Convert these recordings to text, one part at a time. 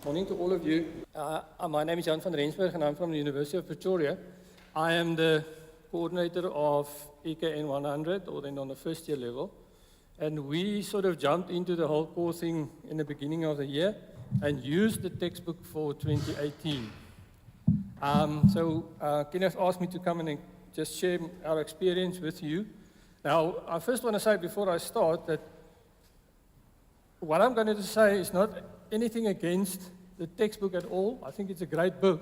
Morning to all of you. My name is Jan van Rensburg and I'm from the University of Pretoria. I am the coordinator of EKN 100, or then on the first year level. And we sort of jumped into the whole core thing in the beginning of the year and used the textbook for 2018. Kenneth asked me to come and just share our experience with you. Now, I first want to say before I start that what I'm going to say is not anything against the textbook at all. I think it's a great book.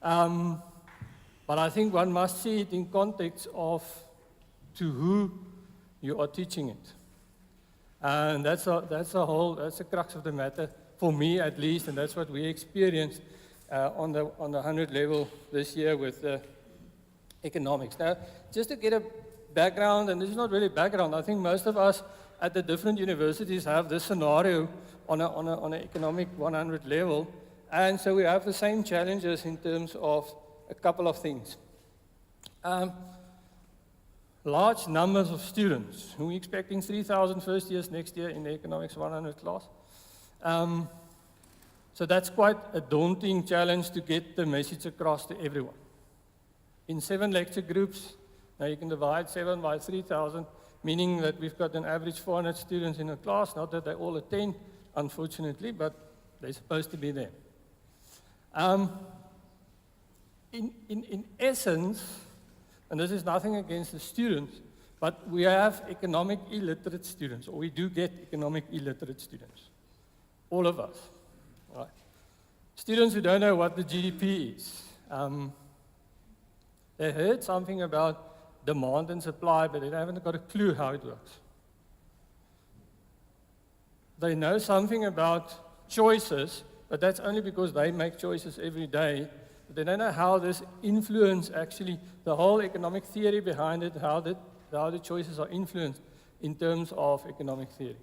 But I think one must see it in context of to who you are teaching it. And that's the crux of the matter, for me at least, and that's what we experienced on the 100 level this year with economics. Now, just to get a background, and this is not really background, I think most of us at the different universities have this scenario on an economic 100 level, and so we have the same challenges in terms of a couple of things. Large numbers of students. We're expecting 3,000 first years next year in the economics 100 class. So that's quite a daunting challenge to get the message across to everyone. In 7 lecture groups, now you can divide 7 by 3,000, meaning that we've got an average 400 students in a class, not that they all attend, unfortunately, but they're supposed to be there. In essence, and this is nothing against the students, but we have economic illiterate students, or we do get economic illiterate students. All of us. Right. Students who don't know what the GDP is. They heard something about demand and supply, but they haven't got a clue how it works. They know something about choices, but that's only because they make choices every day. But they don't know how this influence actually, the whole economic theory behind it, how the choices are influenced in terms of economic theory.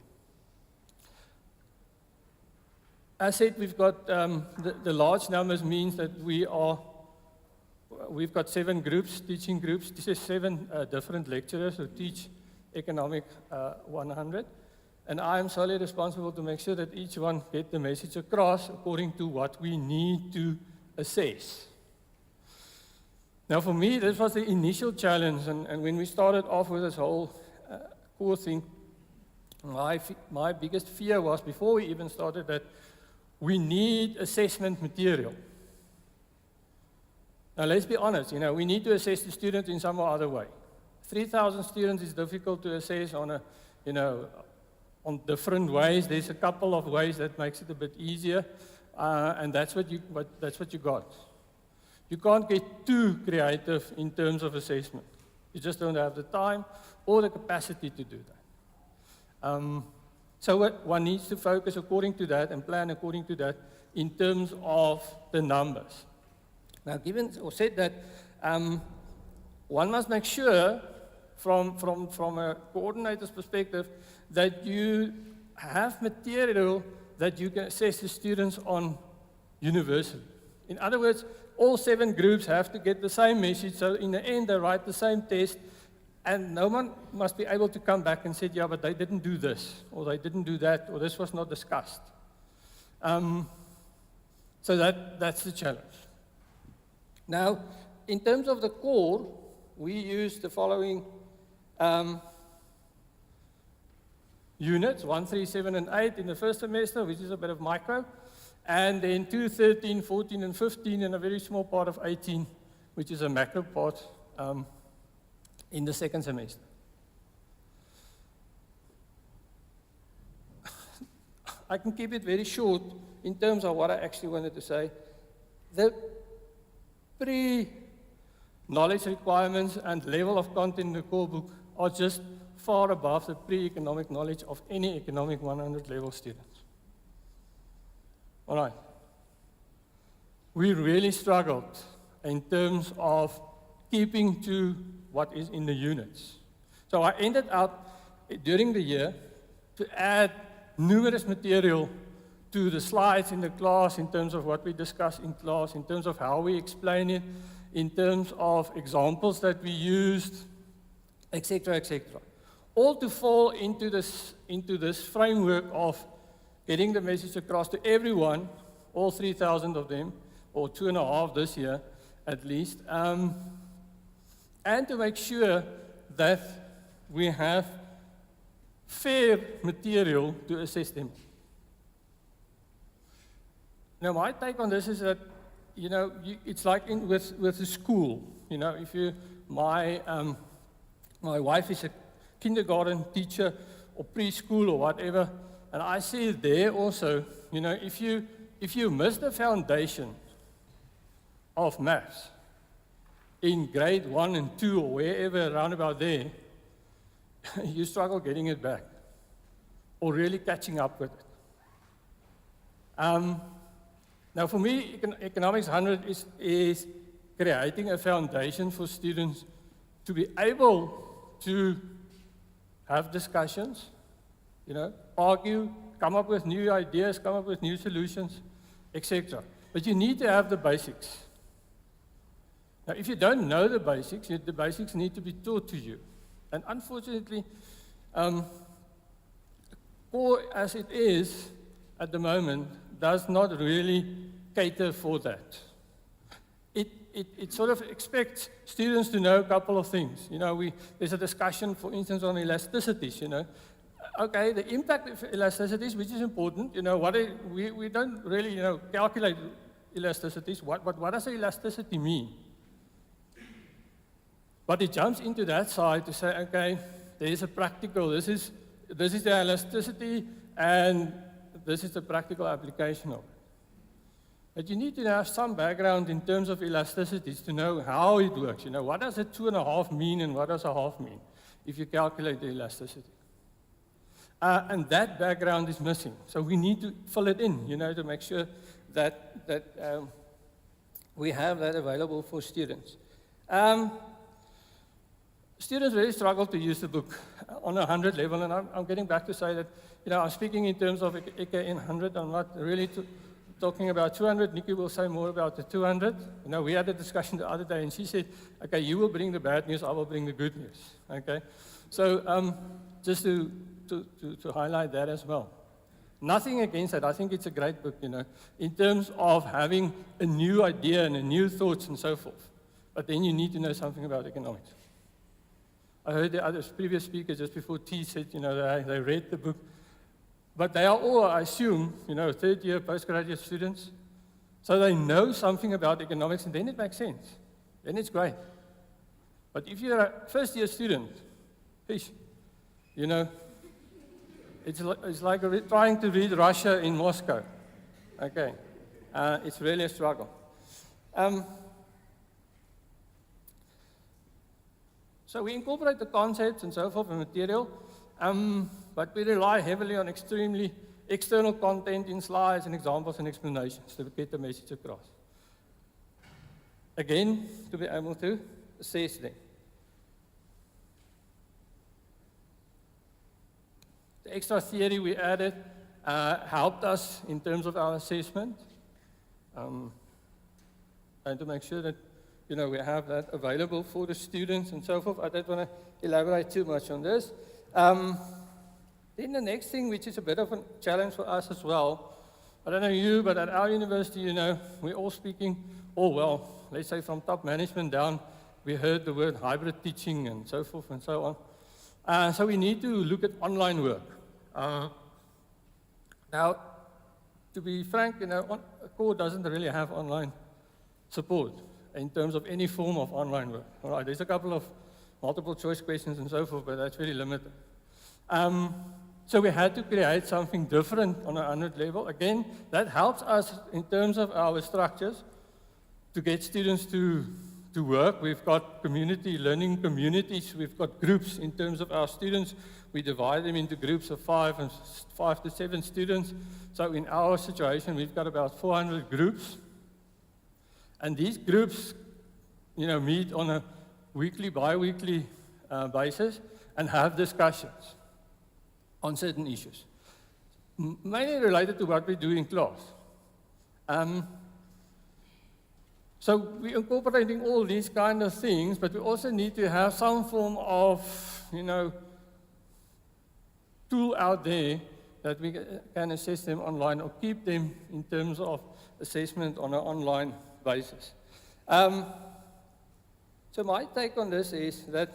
As said, we've got the large numbers means that we've got 7 groups, teaching groups. This is 7 different lecturers who teach economic 100. And I am solely responsible to make sure that each one get the message across according to what we need to assess. Now for me, this was the initial challenge, and when we started off with this whole core thing, my biggest fear was, before we even started, that we need assessment material. Now let's be honest, we need to assess the student in some other way. 3,000 students is difficult to assess on on different ways. There's a couple of ways that makes it a bit easier, and that's what you got. You can't get too creative in terms of assessment. You just don't have the time or the capacity to do that. So one needs to focus according to that and plan according to that in terms of the numbers. Now, given or said that, one must make sure from a coordinator's perspective that you have material that you can assess the students on universally. In other words, all 7 groups have to get the same message, so in the end they write the same test, and no one must be able to come back and say, yeah, but they didn't do this, or they didn't do that, or this was not discussed. So that's the challenge. Now, in terms of the core, we use the following units, 1, 3, 7, and 8 in the first semester, which is a bit of micro, and then 2, 13, 14, and 15, and a very small part of 18, which is a macro part in the second semester. I can keep it very short in terms of what I actually wanted to say. The pre-knowledge requirements and level of content in the core book are just far above the pre-economic knowledge of any economic 100 level students. All right. We really struggled in terms of keeping to what is in the units. So I ended up, during the year, to add numerous material to the slides in the class in terms of what we discuss in class, in terms of how we explain it, in terms of examples that we used, etc., etc. All to fall into this framework of getting the message across to everyone all 3,000 of them, or 2.5 this year at least, and to make sure that we have fair material to assess them. Now, my take on this is that, it's like with a school. If my wife is a kindergarten teacher or preschool or whatever, and I see there also, if you miss the foundation of maths in grade 1 and 2 or wherever around about there, you struggle getting it back or really catching up with it. Now, for me, Economics 100 is creating a foundation for students to be able to have discussions, argue, come up with new ideas, come up with new solutions, etc. But you need to have the basics. Now, if you don't know the basics need to be taught to you. And unfortunately, core as it is at the moment does not really cater for that. It sort of expects students to know a couple of things. There's a discussion, for instance, on elasticities. Okay, the impact of elasticities, which is important. We don't really, calculate elasticities. But what does elasticity mean? But it jumps into that side to say, okay, there is a practical. This is the elasticity, and this is the practical application of it. But you need to have some background in terms of elasticities to know how it works. What does a 2.5 mean and what does a half mean if you calculate the elasticity? And that background is missing. So we need to fill it in, to make sure that we have that available for students. Students really struggle to use the book on a 100 level, and I'm getting back to say that, I'm speaking in terms of EK 100. I'm not really talking about 200. Nikki will say more about the 200. We had a discussion the other day, and she said, okay, you will bring the bad news, I will bring the good news, okay? So just to highlight that as well. Nothing against that. I think it's a great book, in terms of having a new idea and a new thoughts and so forth. But then you need to know something about economics. I heard the other previous speaker just before T said, they read the book. But they are all, I assume, third-year postgraduate students. So they know something about economics, and then it makes sense. Then it's great. But if you're a first-year student, fish, it's like trying to read Russia in Moscow. Okay. It's really a struggle. So we incorporate the concepts and so forth and material, but we rely heavily on extremely external content in slides and examples and explanations to get the message across. Again, to be able to assess them. The extra theory we added helped us in terms of our assessment, and to make sure that we have that available for the students and so forth. I don't want to elaborate too much on this. Then the next thing, which is a bit of a challenge for us as well, I don't know you, but at our university, we're all speaking, let's say from top management down, we heard the word hybrid teaching and so forth and so on. So we need to look at online work. Now, to be frank, core doesn't really have online support in terms of any form of online work. All right, there's a couple of multiple choice questions and so forth, but that's really limited. So we had to create something different on a 100 level. Again, that helps us in terms of our structures to get students to work. We've got community learning communities. We've got groups in terms of our students. We divide them into groups of 5 to 7 students. So in our situation, we've got about 400 groups. And these groups, meet on a weekly, bi-weekly basis and have discussions on certain issues, mainly related to what we do in class. So we're incorporating all these kind of things, but we also need to have some form of, tool out there that we can assess them online or keep them in terms of assessment on an online basis. So my take on this is that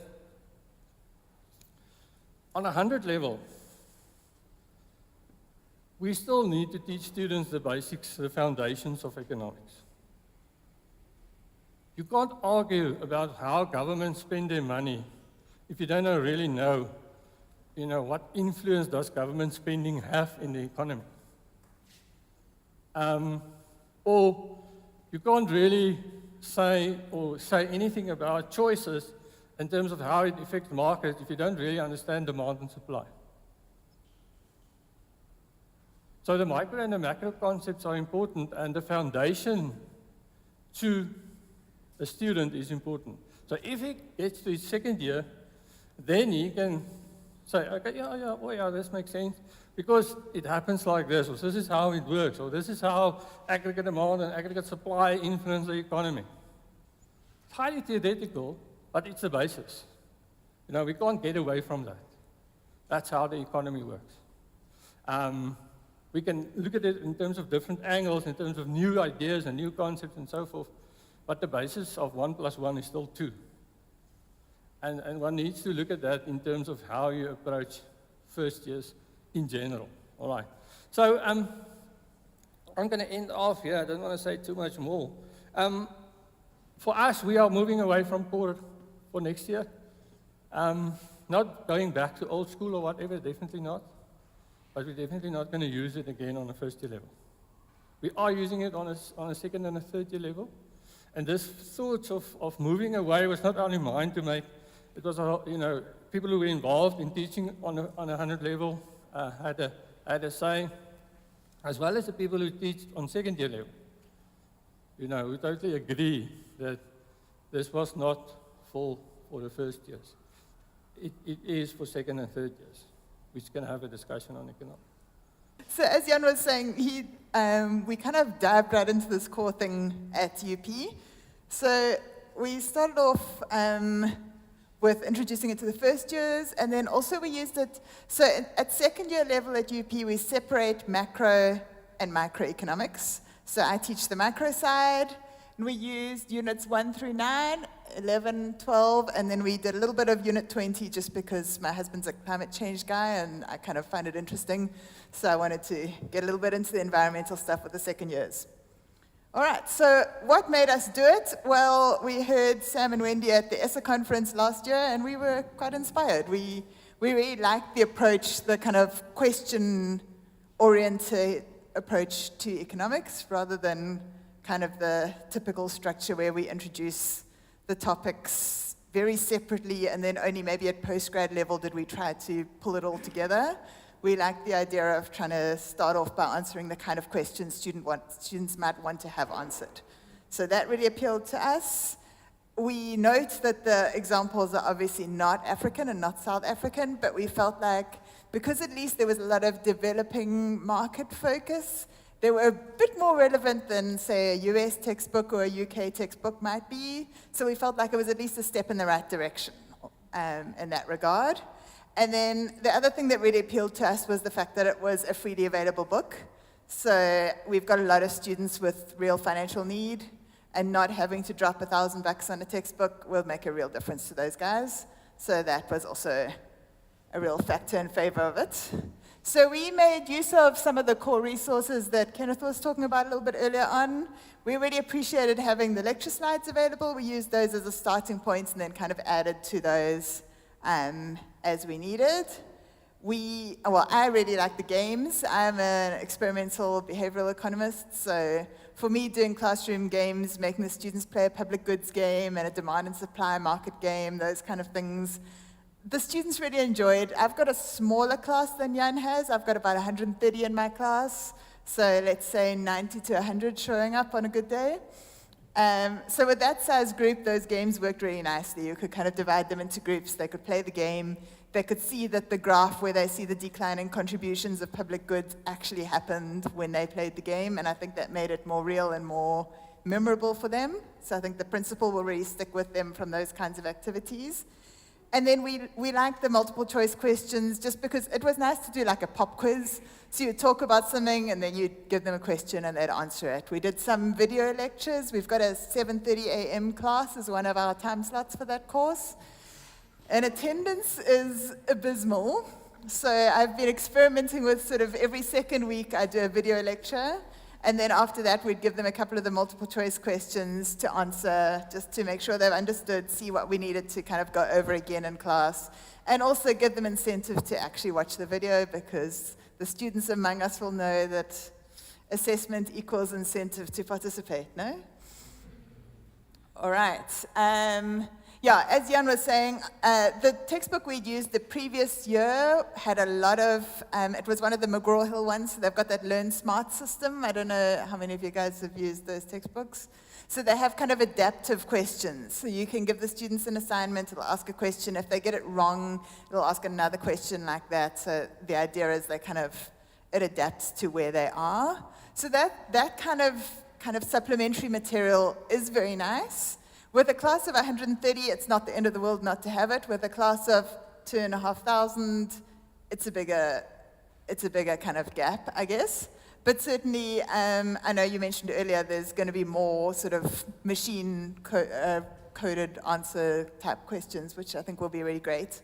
on a 100 level, we still need to teach students the basics, the foundations of economics. You can't argue about how governments spend their money if you don't really know, what influence does government spending have in the economy. Or you can't really say anything about choices in terms of how it affects markets if you don't really understand demand and supply. So the micro and the macro concepts are important, and the foundation to a student is important. So if he gets to his second year, then he can say, okay, yeah, this makes sense, because it happens like this, or this is how it works, or this is how aggregate demand and aggregate supply influence the economy. It's highly theoretical, but it's the basis. We can't get away from that. That's how the economy works. We can look at it in terms of different angles, in terms of new ideas and new concepts and so forth, but the basis of 1 + 1 is still 2. And one needs to look at that in terms of how you approach first years in general. All right. So I'm going to end off here. I don't want to say too much more. For us, we are moving away from core for next year. Not going back to old school or whatever, definitely not. But we're definitely not going to use it again on a first year level. We are using it on a second and a third year level. And this thought of moving away was not only mine to make. It was, people who were involved in teaching on a 100 level had a say, as well as the people who teach on second year level. We totally agree that this was not for the first years. It is for second and third years. We can have a discussion on economics. So as Jan was saying, we kind of dived right into this core thing at UP. So we started off with introducing it to the first years, and then also we used it, so at second year level at UP, we separate macro and microeconomics. So I teach the macro side, and we used units 1 through 9, 11, 12, and then we did a little bit of unit 20 just because my husband's a climate change guy, and I kind of find it interesting. So I wanted to get a little bit into the environmental stuff with the second years. All right, so what made us do it? Well, we heard Sam and Wendy at the ESSA conference last year, and we were quite inspired. We really liked the approach, the kind of question-oriented approach to economics, rather than kind of the typical structure where we introduce the topics very separately, and then only maybe at postgrad level did we try to pull it all together. We like the idea of trying to start off by answering the kind of questions students might want to have answered. So that really appealed to us. We note that the examples are obviously not African and not South African, but we felt like because at least there was a lot of developing market focus, they were a bit more relevant than, say, a US textbook or a UK textbook might be. So we felt like it was at least a step in the right direction in that regard. And then the other thing that really appealed to us was the fact that it was a freely available book. So we've got a lot of students with real financial need, and not having to drop $1,000 on a textbook will make a real difference to those guys. So that was also a real factor in favor of it. So we made use of some of the core resources that Kenneth was talking about a little bit earlier on. We really appreciated having the lecture slides available. We used those as a starting point and then kind of added to those as we needed. I really like the games. I'm an experimental behavioral economist, so for me, doing classroom games, making the students play a public goods game and a demand and supply market game, those kind of things, the students really enjoyed. I've got a smaller class than Jan has. I've got about 130 in my class, so let's say 90 to 100 showing up on a good day. So with that size group, those games worked really nicely. You could kind of divide them into groups. They could play the game. They could see that the graph where they see the decline in contributions of public goods actually happened when they played the game, and I think that made it more real and more memorable for them. So I think the principle will really stick with them from those kinds of activities. And then we liked the multiple choice questions just because it was nice to do like a pop quiz. So you'd talk about something and then you'd give them a question and they'd answer it. We did some video lectures. We've got a 7:30 a.m. class as one of our time slots for that course. And attendance is abysmal. So I've been experimenting with sort of every second week I do a video lecture. And then after that, we'd give them a couple of the multiple choice questions to answer, just to make sure they've understood, see what we needed to kind of go over again in class. And also give them incentive to actually watch the video, because the students among us will know that assessment equals incentive to participate, no? All right. Yeah, as Jan was saying, the textbook we'd used the previous year had a lot of, it was one of the McGraw-Hill ones, so they've got that Learn Smart system. I don't know how many of you guys have used those textbooks. So they have kind of adaptive questions. So you can give the students an assignment, it'll ask a question. If they get it wrong, it'll ask another question like that. So the idea is it adapts to where they are. So that kind of supplementary material is very nice. With a class of 130, it's not the end of the world not to have it. With a class of 2,500, it's a bigger kind of gap, I guess. But certainly, I know you mentioned earlier, there's going to be more sort of coded answer type questions, which I think will be really great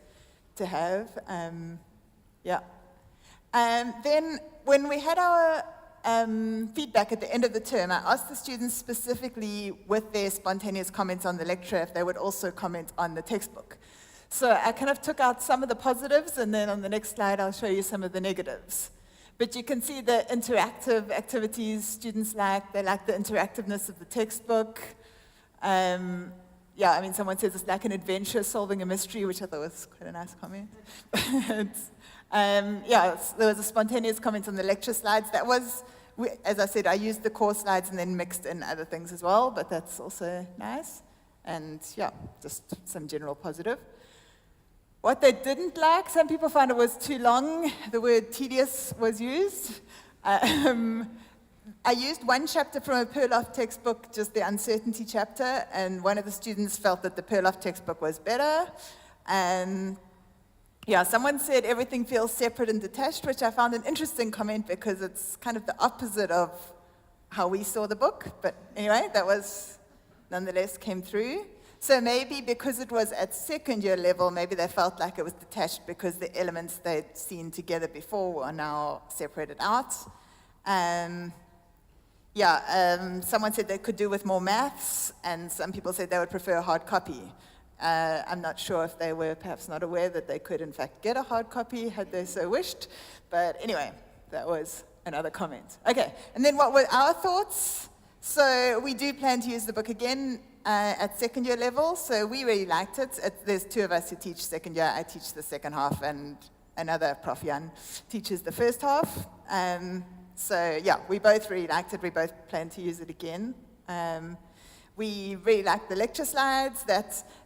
to have. Yeah. Then when we had our feedback at the end of the term, I asked the students specifically with their spontaneous comments on the lecture if they would also comment on the textbook. So I kind of took out some of the positives, and then on the next slide I'll show you some of the negatives. But you can see the interactive activities students like. They like the interactiveness of the textbook. Yeah, I mean, someone says it's like an adventure solving a mystery, which I thought was quite a nice comment. Yeah, there was a spontaneous comment on the lecture slides. That was, as I said, I used the course slides and then mixed in other things as well, but that's also nice. And yeah, just some general positive. What they didn't like, some people found it was too long. The word tedious was used. I used one chapter from a Perloff textbook, just the uncertainty chapter, and one of the students felt that the Perloff textbook was better. Yeah, someone said everything feels separate and detached, which I found an interesting comment because it's kind of the opposite of how we saw the book. But anyway, that was nonetheless came through. So maybe because it was at second year level, maybe they felt like it was detached because the elements they'd seen together before are now separated out. Someone said they could do with more maths, and some people said they would prefer a hard copy. I'm not sure if they were perhaps not aware that they could, in fact, get a hard copy had they so wished. But anyway, that was another comment. Okay, and then what were our thoughts? So we do plan to use the book again at second year level, so we really liked it. There's two of us who teach second year. I teach the second half, and another Prof. Jan teaches the first half. So yeah, we both really liked it. We both plan to use it again. We really liked the lecture slides.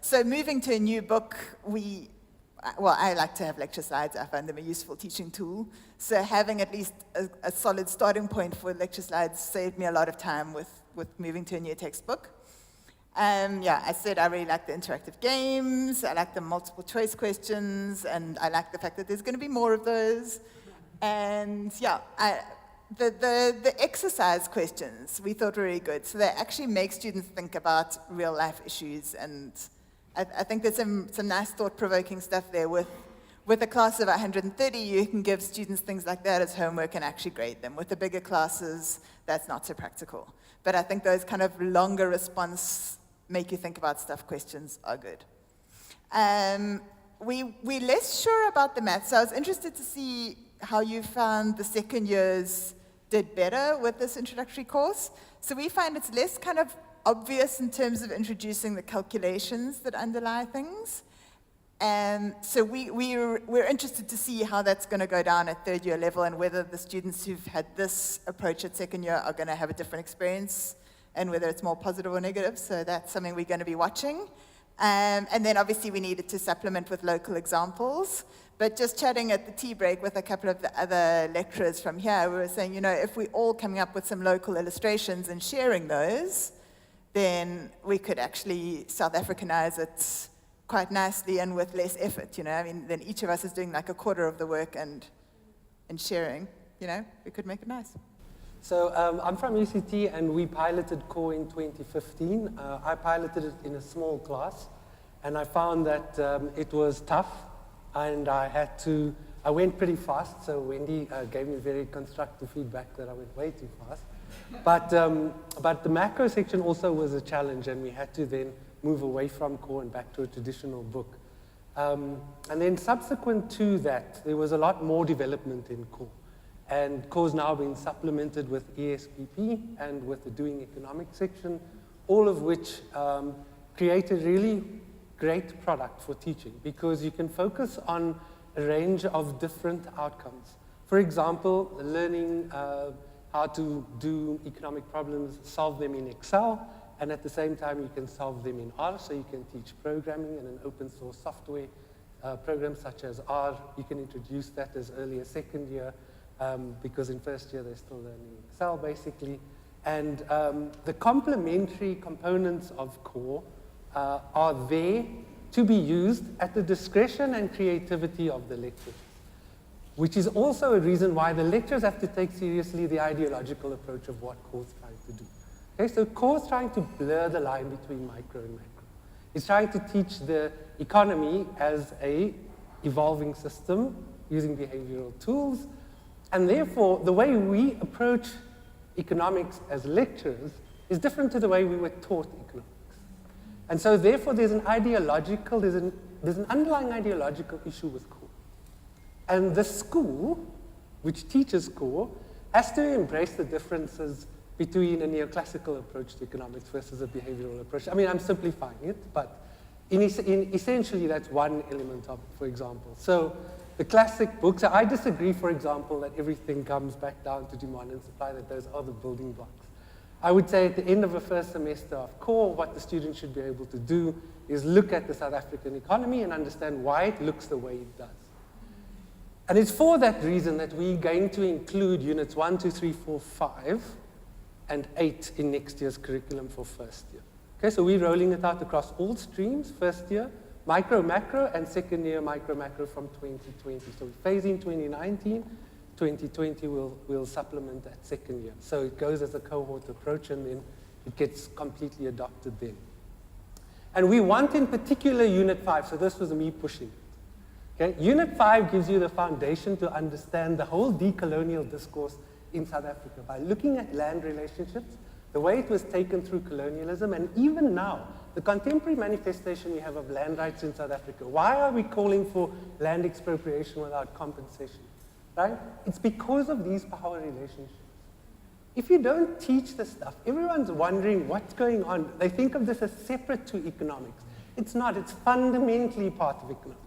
So moving to a new book, I like to have lecture slides. I find them a useful teaching tool. So having at least a solid starting point for lecture slides saved me a lot of time with moving to a new textbook. I said I really like the interactive games. I like the multiple choice questions, and I like the fact that there's going to be more of those. And yeah, the exercise questions we thought were really good. So they actually make students think about real life issues, and I think there's some nice thought-provoking stuff there. With a class of 130, you can give students things like that as homework and actually grade them. With the bigger classes, that's not so practical. But I think those kind of longer response, make you think about stuff questions are good. We're less sure about the maths, so I was interested to see how you found the second years did better with this introductory course. So we find it's less kind of obvious in terms of introducing the calculations that underlie things. So we're interested to see how that's going to go down at third year level, and whether the students who've had this approach at second year are going to have a different experience, and whether it's more positive or negative. So that's something we're going to be watching. And then obviously we needed to supplement with local examples. But just chatting at the tea break with a couple of the other lecturers from here, we were saying, if we're all coming up with some local illustrations and sharing those, then we could actually South Africanize it quite nicely and with less effort, you know. I mean, then each of us is doing like a quarter of the work and sharing, you know, we could make it nice. So I'm from UCT, and we piloted core in 2015. I piloted it in a small class, and I found that it was tough, and I went pretty fast, so Wendy gave me very constructive feedback that I went way too fast. But the macro section also was a challenge, and we had to then move away from core and back to a traditional book. And then subsequent to that, there was a lot more development in core. And core's now been supplemented with ESPP and with the Doing Economics section, all of which create a really great product for teaching, because you can focus on a range of different outcomes. For example, learning how to do economic problems, solve them in Excel, and at the same time you can solve them in R, so you can teach programming and an open source software program such as R. You can introduce that as early as second year, because in first year they're still learning Excel basically. And the complementary components of core are there to be used at the discretion and creativity of the lecturers, which is also a reason why the lecturers have to take seriously the ideological approach of what core is trying to do. Okay, so core is trying to blur the line between micro and macro. It's trying to teach the economy as a evolving system using behavioral tools, and therefore the way we approach economics as lecturers is different to the way we were taught economics. And so therefore there's an underlying ideological issue with core. And the school, which teaches core, has to embrace the differences between a neoclassical approach to economics versus a behavioral approach. I mean, I'm simplifying it, but essentially that's one element of it, for example. So the classic books, I disagree, for example, that everything comes back down to demand and supply, that those are the building blocks. I would say at the end of a first semester of core, what the student should be able to do is look at the South African economy and understand why it looks the way it does. And it's for that reason that we're going to include units 1, 2, 3, 4, 5, and 8 in next year's curriculum for first year. Okay, so we're rolling it out across all streams, first year, micro, macro, and second year, micro, macro from 2020. So we phase in 2019, 2020 we'll supplement that second year. So it goes as a cohort approach, and then it gets completely adopted then. And we want in particular Unit 5, so this was me pushing it. Okay? Unit 5 gives you the foundation to understand the whole decolonial discourse in South Africa by looking at land relationships, the way it was taken through colonialism, and even now, the contemporary manifestation we have of land rights in South Africa. Why are we calling for land expropriation without compensation? Right? It's because of these power relationships. If you don't teach this stuff, everyone's wondering what's going on. They think of this as separate to economics. It's not. It's fundamentally part of economics.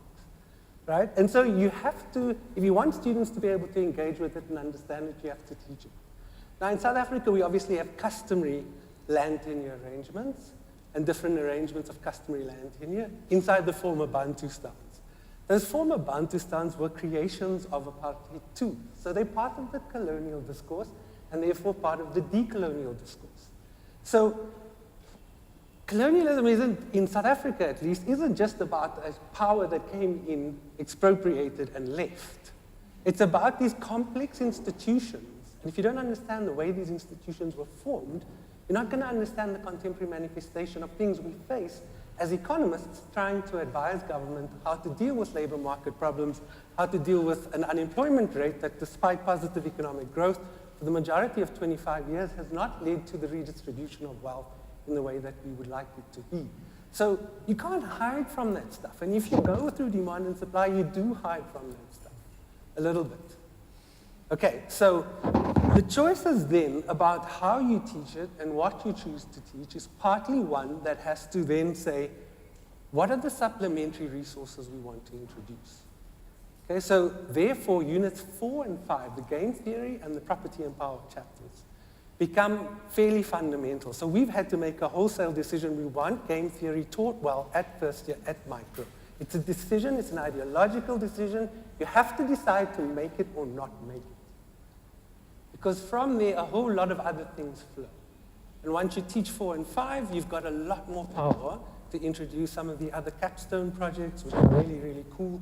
Right? And so you have to, if you want students to be able to engage with it and understand it, you have to teach it. Now in South Africa, we obviously have customary land tenure arrangements and different arrangements of customary land tenure inside the former Bantustans. Those former Bantustans were creations of apartheid too. So they're part of the colonial discourse and therefore part of the decolonial discourse. So colonialism isn't, in South Africa at least, isn't just about a power that came in, expropriated, and left. It's about these complex institutions. And if you don't understand the way these institutions were formed, you're not going to understand the contemporary manifestation of things we face as economists trying to advise government how to deal with labor market problems, how to deal with an unemployment rate that, despite positive economic growth, for the majority of 25 years has not led to the redistribution of wealth in the way that we would like it to be. So you can't hide from that stuff. And if you go through demand and supply, you do hide from that stuff a little bit. Okay, so the choices then about how you teach it and what you choose to teach is partly one that has to then say, what are the supplementary resources we want to introduce? Okay, so therefore, units 4 and 5, the game theory and the property and power chapters, become fairly fundamental. So we've had to make a wholesale decision. We want game theory taught well at first year, at micro. It's a decision, it's an ideological decision. You have to decide to make it or not make it. Because from there, a whole lot of other things flow. And once you teach 4 and 5, you've got a lot more power to introduce some of the other capstone projects, which are really, really cool.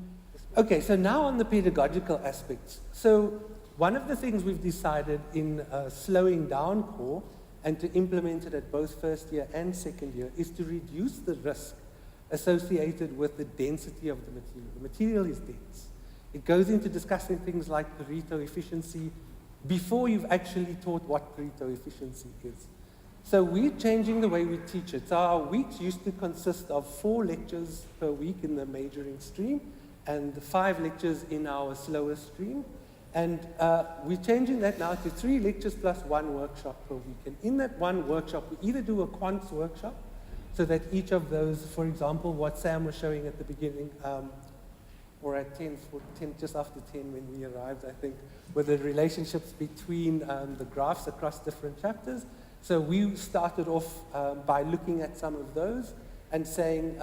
Okay, so now on the pedagogical aspects. So one of the things we've decided in slowing down core and to implement it at both first year and second year is to reduce the risk associated with the density of the material. The material is dense. It goes into discussing things like Pareto efficiency before you've actually taught what Pareto efficiency is. So we're changing the way we teach it. So our weeks used to consist of 4 lectures per week in the majoring stream and 5 lectures in our slower stream. And we're changing that now to 3 lectures plus 1 workshop per week. And in that 1 workshop, we either do a quants workshop, so that each of those, for example, what Sam was showing at the beginning, or at 10, just after 10 when we arrived, I think, were the relationships between the graphs across different chapters. So we started off by looking at some of those and saying,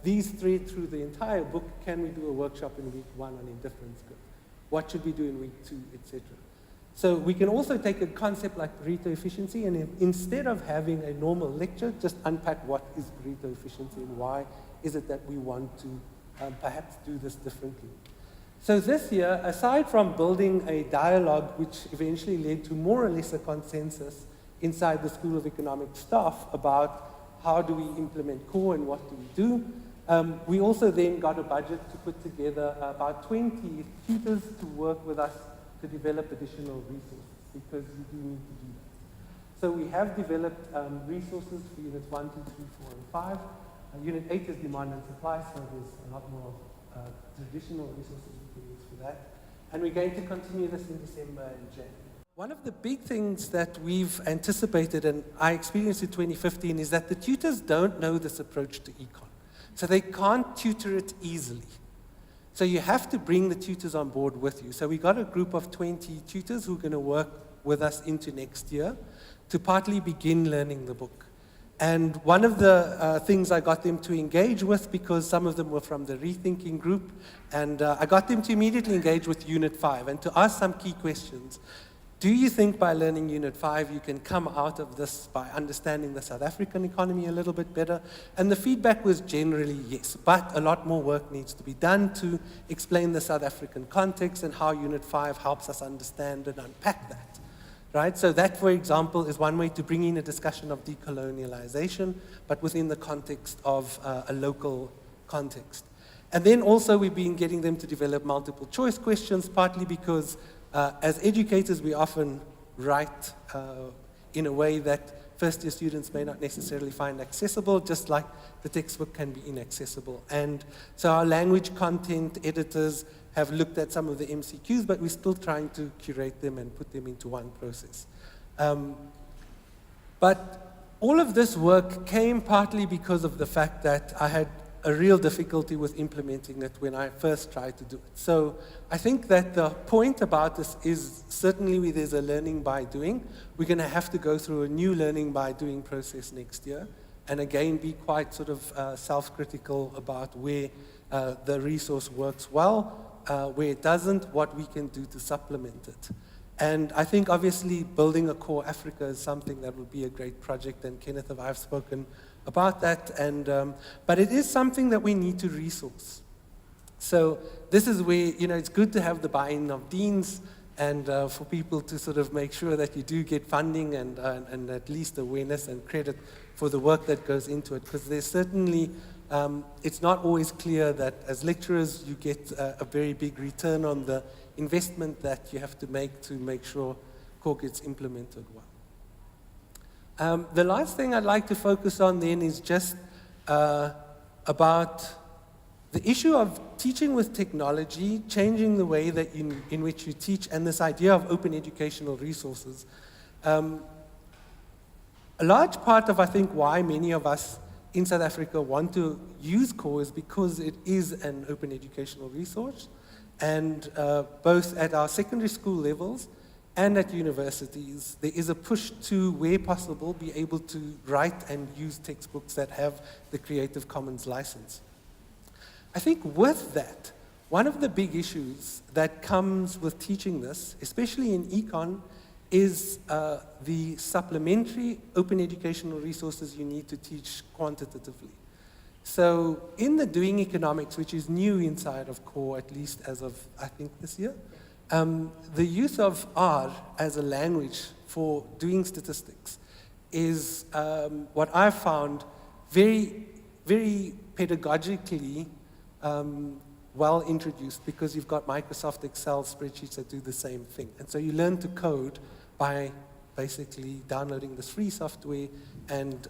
these 3 through the entire book, can we do a workshop in week 1 on indifference curve? What should we do in week 2, etc. So we can also take a concept like Pareto efficiency and instead of having a normal lecture, just unpack what is Pareto efficiency and why is it that we want to perhaps do this differently. So this year, aside from building a dialogue which eventually led to more or less a consensus inside the School of Economics staff about how do we implement core and what do we do, we also then got a budget to put together about 20 tutors to work with us to develop additional resources, because you do need to do that. So we have developed resources for units 1, 2, 3, 4, and 5. Unit 8 is demand and supply, so there's a lot more traditional resources we can use for that. And we're going to continue this in December and January. One of the big things that we've anticipated, and I experienced in 2015, is that the tutors don't know this approach to econ. So they can't tutor it easily. So you have to bring the tutors on board with you. So we got a group of 20 tutors who are going to work with us into next year to partly begin learning the book. And one of the things I got them to engage with, because some of them were from the Rethinking group, and I got them to immediately engage with Unit 5 and to ask some key questions. Do you think by learning Unit 5 you can come out of this by understanding the South African economy a little bit better? And the feedback was generally yes, but a lot more work needs to be done to explain the South African context and how Unit 5 helps us understand and unpack that. Right? So that, for example, is one way to bring in a discussion of decolonialization, but within the context of a local context. And then also we've been getting them to develop multiple choice questions, partly because as educators, we often write in a way that first-year students may not necessarily find accessible, just like the textbook can be inaccessible. And so our language content editors have looked at some of the MCQs, but we're still trying to curate them and put them into one process. But all of this work came partly because of the fact that I had a real difficulty with implementing it when I first tried to do it. So I think that the point about this is certainly there's a learning by doing. We're going to have to go through a new learning by doing process next year, and again be quite sort of self-critical about where the resource works well, where it doesn't, what we can do to supplement it. And I think obviously building a core Africa is something that would be a great project, and Kenneth and I have spoken about that, and but it is something that we need to resource. So this is where, you know, it's good to have the buy-in of deans and for people to sort of make sure that you do get funding and at least awareness and credit for the work that goes into it, because there's certainly, it's not always clear that as lecturers you get a very big return on the investment that you have to make sure core gets implemented well. The last thing I'd like to focus on then is just about the issue of teaching with technology, changing the way that in which you teach, and this idea of open educational resources. A large part of, I think, why many of us in South Africa want to use core is because it is an open educational resource, and both at our secondary school levels and at universities, there is a push to, where possible, be able to write and use textbooks that have the Creative Commons license. I think with that, one of the big issues that comes with teaching this, especially in econ, is the supplementary open educational resources you need to teach quantitatively. So in the doing economics, which is new inside of core, at least as of, I think, this year, the use of R as a language for doing statistics is what I found very, very pedagogically well introduced, because you've got Microsoft Excel spreadsheets that do the same thing. And so you learn to code by basically downloading this free software and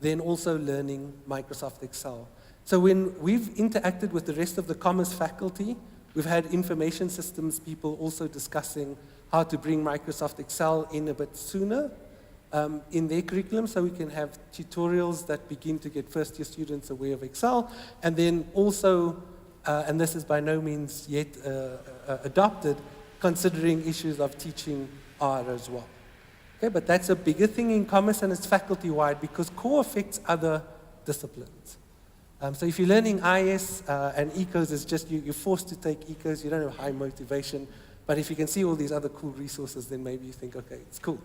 then also learning Microsoft Excel. So when we've interacted with the rest of the commerce faculty, we've had information systems people also discussing how to bring Microsoft Excel in a bit sooner in their curriculum, so we can have tutorials that begin to get first-year students aware of Excel, and then also, and this is by no means yet adopted, considering issues of teaching R as well. Okay, but that's a bigger thing in commerce, and it's faculty-wide because core affects other disciplines. So if you're learning IS and ecos, it's just you're forced to take ecos, you don't have high motivation, but if you can see all these other cool resources, then maybe you think, okay, it's cool.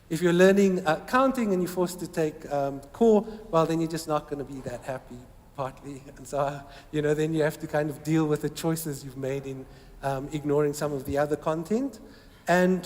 If you're learning accounting and you're forced to take core, well, then you're just not going to be that happy, partly. And so, then you have to kind of deal with the choices you've made in ignoring some of the other content. And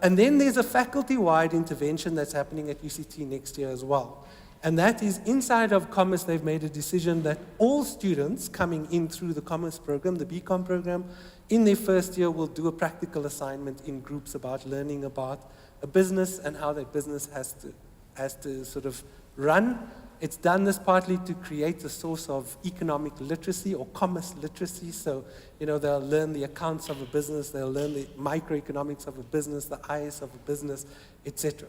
then there's a faculty-wide intervention that's happening at UCT next year as well. And that is, inside of commerce, they've made a decision that all students coming in through the commerce program, the BCom program, in their first year will do a practical assignment in groups about learning about a business and how that business has to sort of run. It's done this partly to create a source of economic literacy or commerce literacy. So, they'll learn the accounts of a business, they'll learn the microeconomics of a business, the IS of a business, etc.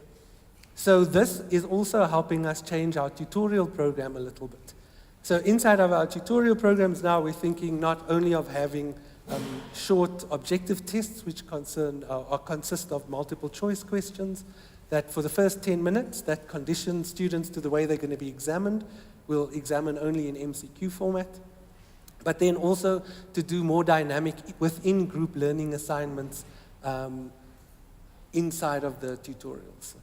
So this is also helping us change our tutorial program a little bit. So inside of our tutorial programs now, we're thinking not only of having short objective tests, which consist of multiple choice questions, that for the first 10 minutes, that condition students to the way they're going to be examined. We'll examine only in MCQ format. But then also to do more dynamic within group learning assignments inside of the tutorials.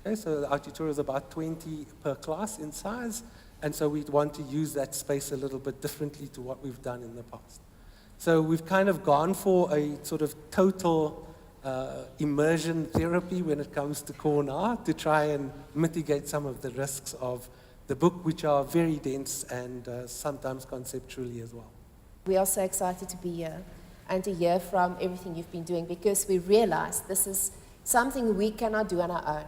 Okay, so our tutorial is about 20 per class in size, and so we want to use that space a little bit differently to what we've done in the past. So we've kind of gone for a sort of total immersion therapy when it comes to core now, to try and mitigate some of the risks of the book, which are very dense and sometimes conceptually as well. We are so excited to be here and to hear from everything you've been doing, because we realize this is something we cannot do on our own.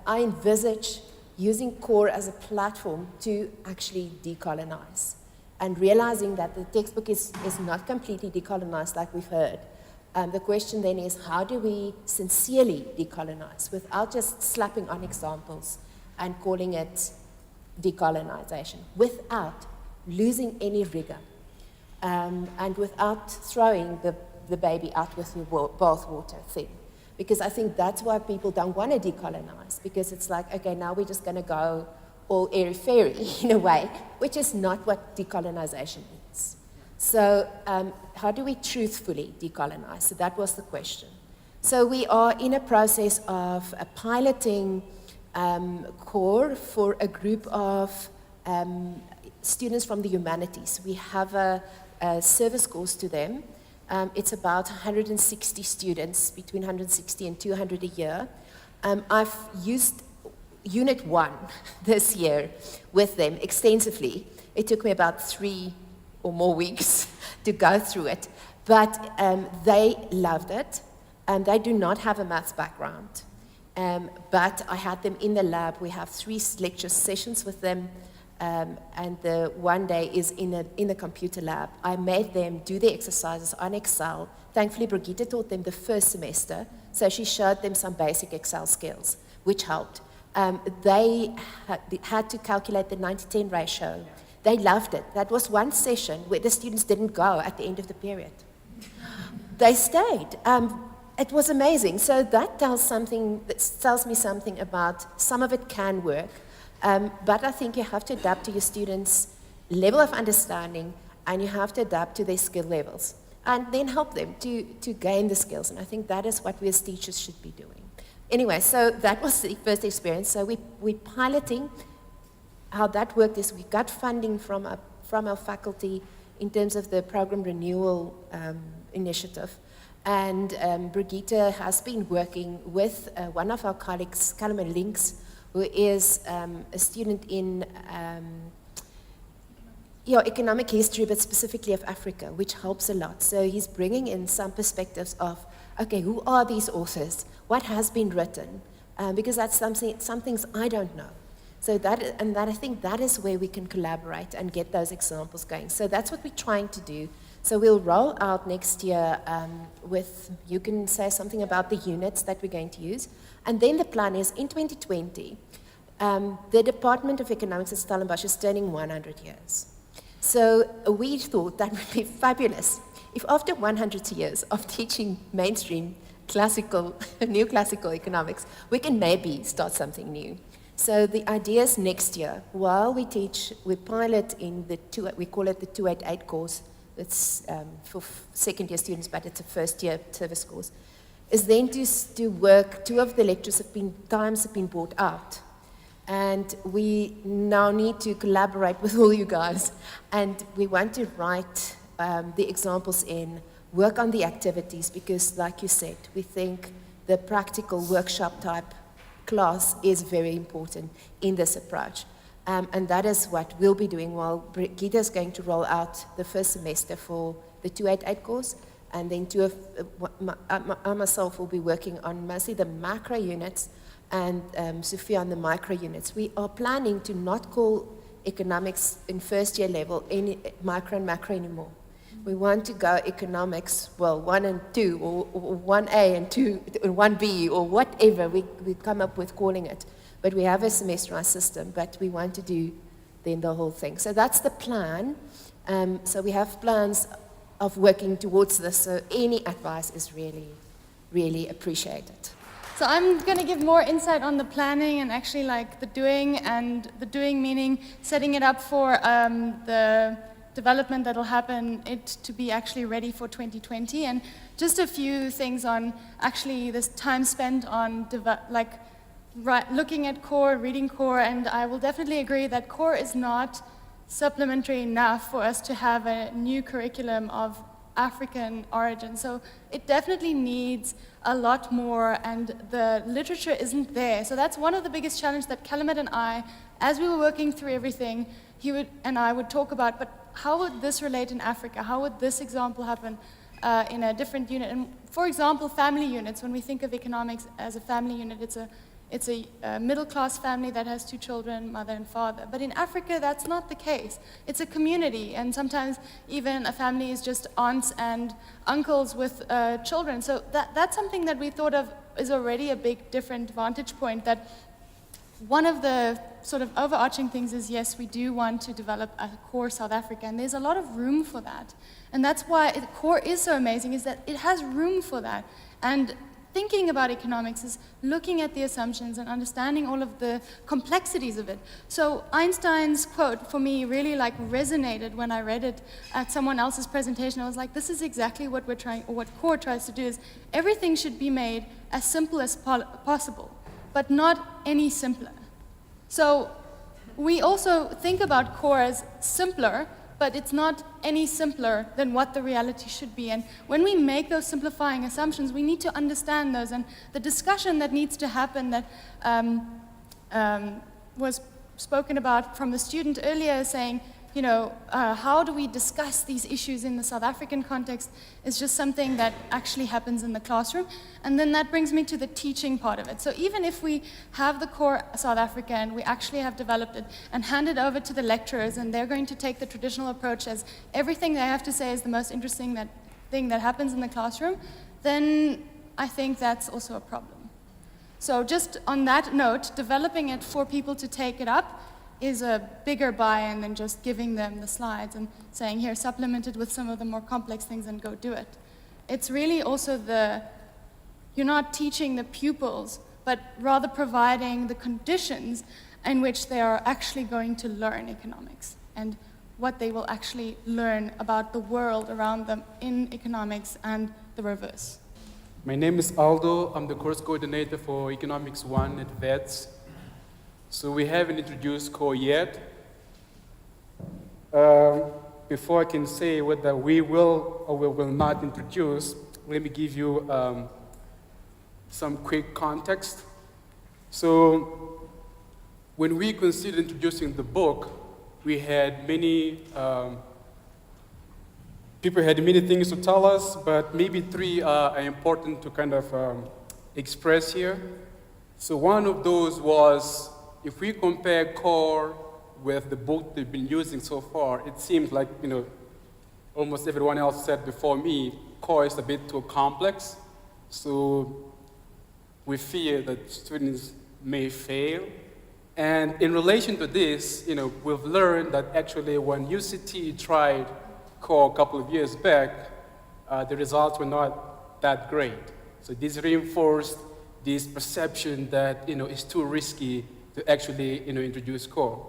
I envisage using core as a platform to actually decolonize, and realizing that the textbook is not completely decolonized like we've heard. The question then is, how do we sincerely decolonize without just slapping on examples and calling it decolonization, without losing any rigor, and without throwing the baby out with the bathwater thing. Because I think that's why people don't want to decolonize, because it's like, okay, now we're just going to go all airy-fairy in a way, which is not what decolonization means. So how do we truthfully decolonize? So that was the question. So we are in a process of piloting core for a group of students from the humanities. We have a service course to them. It's about 160 students, between 160 and 200 a year. I've used Unit 1 this year with them extensively. It took me about 3 or more weeks to go through it. But they loved it. They do not have a maths background. But I had them in the lab. We have 3 lecture sessions with them. And the one day is in the computer lab. I made them do the exercises on Excel. Thankfully, Brigitte taught them the first semester, so she showed them some basic Excel skills, which helped. They had to calculate the 90-10 ratio. They loved it. That was one session where the students didn't go at the end of the period. They stayed. It was amazing. So that tells me something about some of it can work. But I think you have to adapt to your students' level of understanding, and you have to adapt to their skill levels, and then help them to gain the skills. And I think that is what we as teachers should be doing. Anyway, so that was the first experience. So we're piloting how that worked is we got funding from our faculty in terms of the program renewal initiative. And Brigitte has been working with one of our colleagues, Kalman Links, who is a student in economic history, but specifically of Africa, which helps a lot. So he's bringing in some perspectives of, okay, who are these authors? What has been written? Because that's some things I don't know. So I think that is where we can collaborate and get those examples going. So that's what we're trying to do. So we'll roll out next year with, you can say something about the units that we're going to use. And then the plan is in 2020, the Department of Economics at Stellenbosch is turning 100 years. So we thought that would be fabulous if after 100 years of teaching mainstream classical, neoclassical economics, we can maybe start something new. So the idea is next year, while we teach, we pilot in we call it the 288 course. It's for second-year students, but it's a first-year service course, is then to work, 2 of the lectures have been brought out. And we now need to collaborate with all you guys. And we want to write the examples in, work on the activities, because like you said, we think the practical workshop type class is very important in this approach. And that is what we'll be doing while Brigitte is going to roll out the first semester for the 288 course. And then I myself will be working on mostly the macro units and Sophia on the micro units. We are planning to not call economics in first year level any micro and macro anymore. We want to go economics, well, 1 and 2, or 1A and 2, and 1B, or whatever we come up with calling it. But we have a semesterized system, but we want to do then the whole thing. So that's the plan. So we have plans of working towards this, so any advice is really, really appreciated. So I'm going to give more insight on the planning and actually like the doing, and the doing meaning setting it up for the development that will happen, it to be actually ready for 2020. And just a few things on actually this time spent on looking at core, reading core, and I will definitely agree that core is not supplementary enough for us to have a new curriculum of African origin. So it definitely needs a lot more, and the literature isn't there. So that's one of the biggest challenges that Calamet and I, as we were working through everything, he would and I would talk about, but how would this relate in Africa? How would this example happen in a different unit? And for example, family units, when we think of economics as a family unit, it's a middle-class family that has 2 children, mother and father. But in Africa, that's not the case. It's a community, and sometimes even a family is just aunts and uncles with children. So that's something that we thought of is already a big different vantage point, that one of the sort of overarching things is, yes, we do want to develop a core South Africa, and there's a lot of room for that. And that's why core is so amazing, is that it has room for that. And thinking about economics is looking at the assumptions and understanding all of the complexities of it. So Einstein's quote for me really like resonated when I read it at someone else's presentation. I was like, this is exactly what we're trying, or what core tries to do, is everything should be made as simple as possible, but not any simpler. So we also think about core as simpler, but it's not any simpler than what the reality should be. And when we make those simplifying assumptions, we need to understand those. And the discussion that needs to happen that was spoken about from the student earlier, saying, you know, how do we discuss these issues in the South African context, is just something that actually happens in the classroom. And then that brings me to the teaching part of it. So even if we have the core South Africa and we actually have developed it and handed over to the lecturers, and they're going to take the traditional approach as everything they have to say is the most interesting thing that happens in the classroom, then I think that's also a problem. So just on that note, developing it for people to take it up is a bigger buy-in than just giving them the slides and saying, here, supplement it with some of the more complex things and go do it. It's really also you're not teaching the pupils, but rather providing the conditions in which they are actually going to learn economics and what they will actually learn about the world around them in economics and the reverse. My name is Aldo. I'm the course coordinator for Economics 1 at VETS. So we haven't introduced core yet. Before I can say whether we will or we will not introduce, let me give you some quick context. So when we considered introducing the book, we had many, people had many things to tell us, but maybe three are important to kind of express here. So one of those was, if we compare core with the book they've been using so far, it seems like, almost everyone else said before me, core is a bit too complex. So we fear that students may fail. And in relation to this, we've learned that actually when UCT tried core a couple of years back, the results were not that great. So this reinforced this perception that it's too risky to actually introduce core.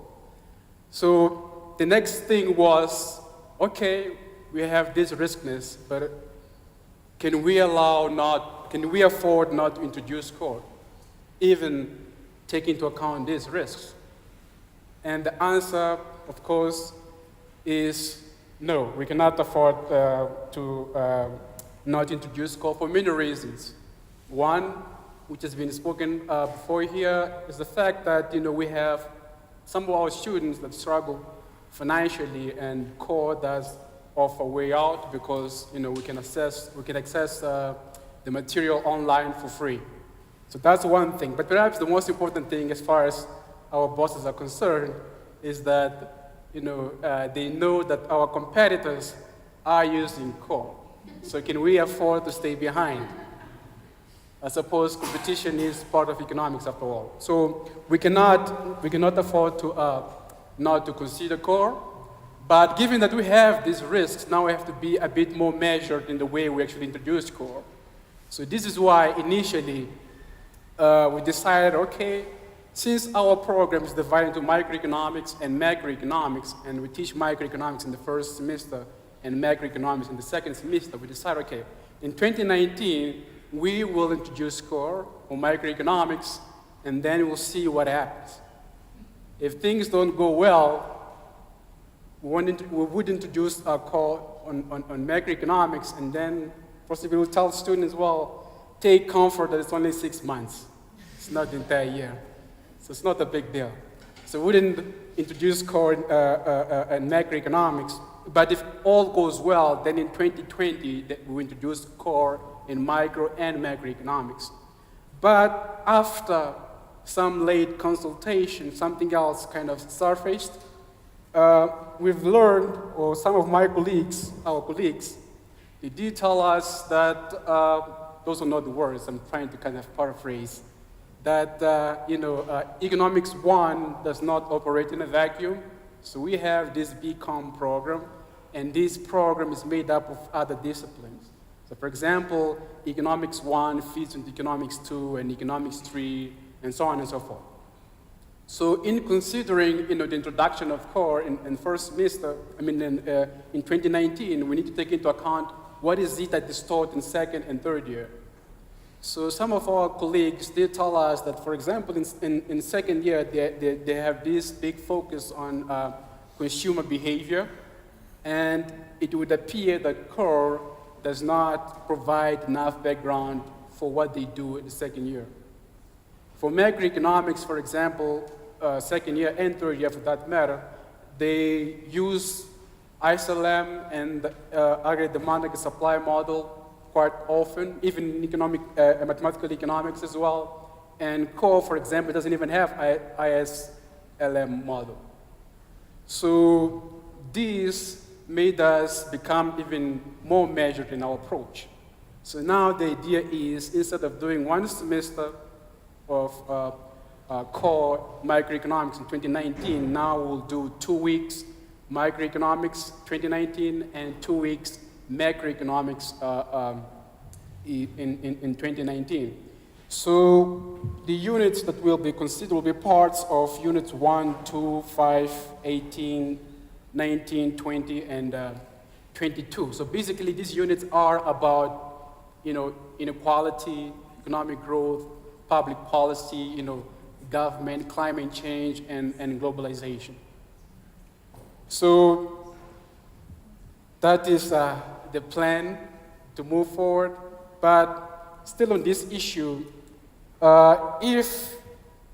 So the next thing was, okay, we have this riskiness, but can we afford not to introduce core, even take into account these risks? And the answer, of course, is no. We cannot afford to not introduce core for many reasons. One, which has been spoken before here, is the fact that we have some of our students that struggle financially, and core does offer a way out because we can access the material online for free. So that's one thing. But perhaps the most important thing, as far as our bosses are concerned, is that they know that our competitors are using core. So can we afford to stay behind? I suppose competition is part of economics after all. So we cannot afford to not to consider core. But given that we have these risks, now we have to be a bit more measured in the way we actually introduce core. So this is why initially we decided, okay, since our program is divided into microeconomics and macroeconomics, and we teach microeconomics in the first semester and macroeconomics in the second semester, we decided, okay, in 2019, we will introduce core or microeconomics, and then we'll see what happens. If things don't go well, we would introduce our core on macroeconomics, and then possibly we'll tell students, well, take comfort that it's only 6 months. It's not the entire year. So it's not a big deal. So we wouldn't introduce core in macroeconomics, but if all goes well, then in 2020, we introduce core in micro and macroeconomics. But after some late consultation, something else kind of surfaced. We've learned, or some of my colleagues, our colleagues, they did tell us that, those are not the words, I'm trying to kind of paraphrase, that Economics 1 does not operate in a vacuum. So we have this BCom program, and this program is made up of other disciplines. So for example, Economics 1 feeds into Economics 2 and Economics 3, and so on and so forth. So in considering the introduction of core in first semester, in 2019, we need to take into account what is it that is taught in second and third year. So some of our colleagues did tell us that, for example, in second year, they have this big focus on consumer behavior, and it would appear that core does not provide enough background for what they do in the second year. For macroeconomics, for example, second year and third year for that matter, they use ISLM and aggregate demand and supply model quite often, even in mathematical economics as well. And core, for example, doesn't even have ISLM model. So this made us become even more measured in our approach. So now the idea is, instead of doing one semester of core microeconomics in 2019, now we'll do 2 weeks microeconomics 2019 and 2 weeks macroeconomics in 2019. So the units that will be considered will be parts of units 1, 2, 5, 18, 19, 20, and 22. So basically these units are about inequality, economic growth, public policy, government, climate change, and globalization. So that is the plan to move forward. But still on this issue, if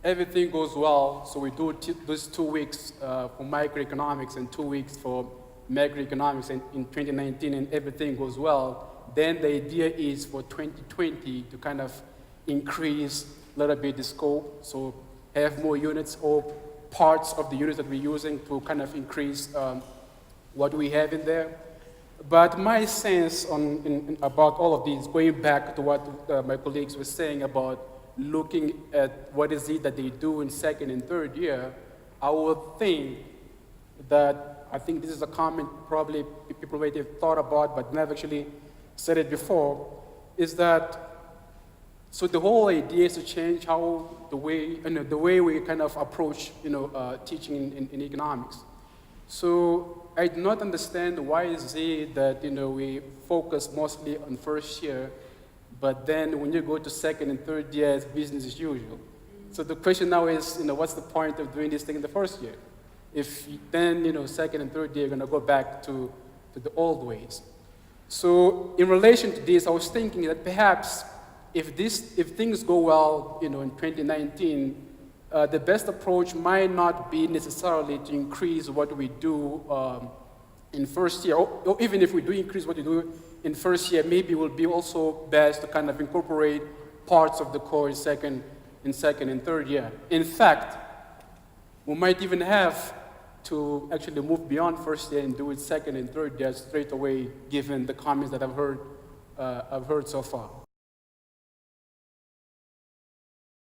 everything goes well, so we do those 2 weeks for microeconomics and 2 weeks for macroeconomics in 2019, and everything goes well, then the idea is for 2020 to kind of increase a little bit the scope, so have more units or parts of the units that we're using to kind of increase what we have in there. But my sense about all of these, going back to what my colleagues were saying about looking at what is it that they do in second and third year, I would think that, I think this is a comment probably people might have thought about but never actually said it before, is that, so the whole idea is to change how the way we kind of approach, teaching in economics. So I do not understand why is it that, we focus mostly on first year, but then when you go to second and third year, it's business as usual. So the question now is, what's the point of doing this thing in the first year? If then, second and third year, you're going to go back to the old ways. So in relation to this, I was thinking that perhaps if things go well, in 2019, the best approach might not be necessarily to increase what we do in first year, or even if we do increase what we do in first year, maybe it will be also best to kind of incorporate parts of the core in second and third year. In fact, we might even have to actually move beyond first year and do it second and third year straight away, given the comments that I've heard so far.